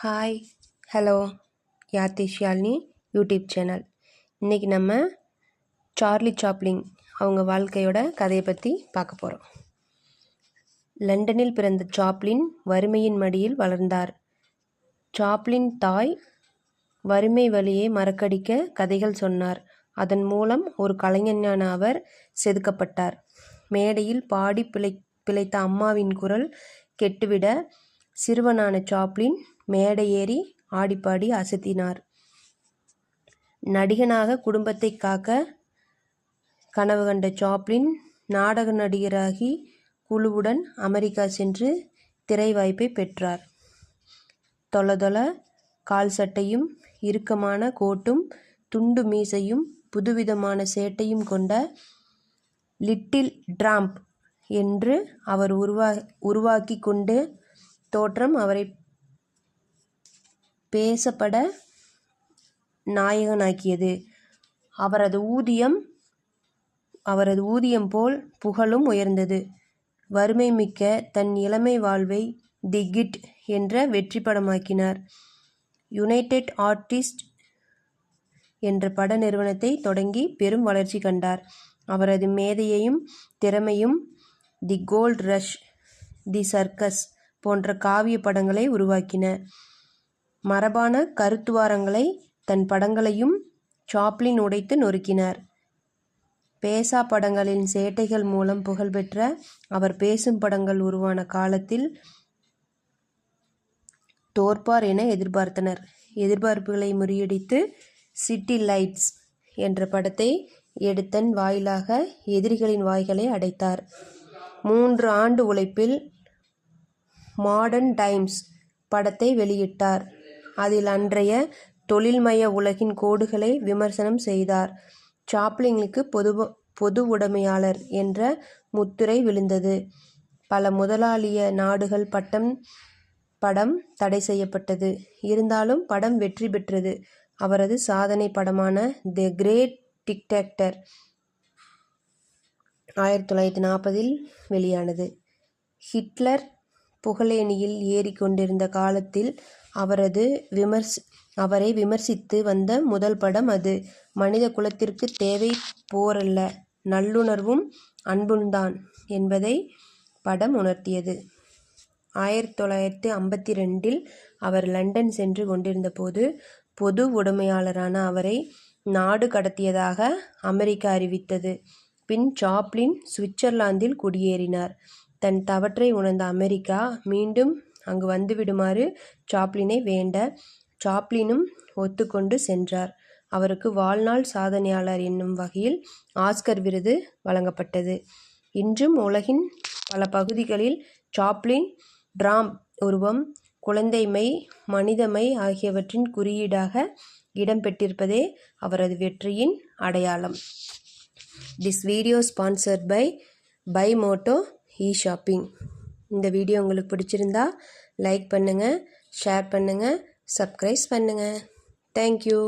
Hi hello Yathishalini YouTube channel. இன்றைக்கி நம்ம Charlie Chaplin அவங்க வாழ்க்கையோட கதையை பற்றி பார்க்க போகிறோம். லண்டனில் பிறந்த சாப்ளின் வறுமையின் மடியில் வளர்ந்தார். சாப்ளின் தாய் வறுமை வழியை மறக்கடிக்க கதைகள் சொன்னார். அதன் மூலம் ஒரு கலைஞனான அவர் செதுக்கப்பட்டார். மேடையில் பாடி பிழைத்த அம்மாவின் குரல் கெட்டுவிட சிறுவனான சாப்ளின் மேடை ஏறி ஆடிப்பாடி அசத்தினார். நடிகனாக குடும்பத்தை காக்க கனவு கண்ட சாப்ளின் நாடக நடிகராகி குழுவுடன் அமெரிக்கா சென்று திரை வாய்ப்பை பெற்றார். தொளதொள கால் சட்டையும் இறுக்கமான கோட்டும் துண்டு மீசையும் புதுவிதமான சேட்டையும் கொண்ட லிட்டில் டிராம்ப் என்று அவர் உருவாக்கி கொண்ட தோற்றம் அவரை பேசப்பட நாயகனாக்கியது. அவரது ஊதியம் போல் புகழும் உயர்ந்தது. வறுமை மிக்க தன் இளமை வாழ்வை தி கிட் என்ற வெற்றி படமாக்கினார். யுனைடெட் ஆர்டிஸ்ட் என்ற பட நிறுவனத்தை தொடங்கி பெரும் வளர்ச்சி கண்டார். அவரது மேதையையும் திறமையும் தி கோல்ட் ரஷ், தி சர்க்கஸ் போன்ற காவிய படங்களை உருவாக்கின. மரபான கருத்துவாரங்களை தன் படங்களையும் சாப்ளின் உடைத்து நொறுக்கினார். பேசா படங்களின் சேட்டைகள் மூலம் புகழ்பெற்ற அவர் பேசும் படங்கள் உருவான காலத்தில் தோற்பார் என எதிர்பார்த்தனர். எதிர்பார்ப்புகளை முறியடித்து சிட்டி லைட்ஸ் என்ற படத்தை எடுத்தன் வாயிலாக எதிரிகளின் வாய்களை அடைத்தார். 3 ஆண்டு உழைப்பில் மாடர்ன் டைம்ஸ் படத்தை வெளியிட்டார். அதில் அன்றைய தொழில்மய உலகின் கோடுகளை விமர்சனம் செய்தார். சாப்ளினுக்கு பொது உடைமையாளர் என்ற முத்திரை விழுந்தது. பல முதலாளிய நாடுகள் படம் தடை செய்யப்பட்டது. இருந்தாலும் படம் வெற்றி பெற்றது. அவரது சாதனை படமான தி கிரேட் டிக்டேட்டர் 1940 வெளியானது. ஹிட்லர் புகழேணியில் ஏறிக்கொண்டிருந்த காலத்தில் அவரை விமர்சித்து வந்த முதல் படம் அது. மனித குலத்திற்கு தேவை போரல்ல, நல்லுணர்வும் அன்பும்தான் என்பதை படம் உணர்த்தியது. 1952 அவர் லண்டன் சென்று கொண்டிருந்த போது பொது உடைமையாளரான அவரை நாடு கடத்தியதாக அமெரிக்கா அறிவித்தது. பின் சாப்ளின் சுவிட்சர்லாந்தில் குடியேறினார். தன் தவற்றை உணர்ந்த அமெரிக்கா மீண்டும் அங்கு வந்துவிடுமாறு சாப்ளினை வேண்ட சாப்ளினும் ஒத்துக்கொண்டு சென்றார். அவருக்கு வாழ்நாள் சாதனையாளர் என்னும் வகையில் ஆஸ்கர் விருது வழங்கப்பட்டது. இன்றும் உலகின் பல பகுதிகளில் சாப்ளின் டிராம்ப் உருவம் குழந்தைமை, மனிதமை ஆகியவற்றின் குறியீடாக இடம்பெற்றிருப்பதே அவரது வெற்றியின் அடையாளம். This video sponsored by Moto e shopping. இந்த வீடியோ உங்களுக்கு பிடிச்சிருந்தா லைக் பண்ணுங்கள், ஷேர் பண்ணுங்கள், சப்ஸ்கிரைப் பண்ணுங்கள். தேங்க்யூ.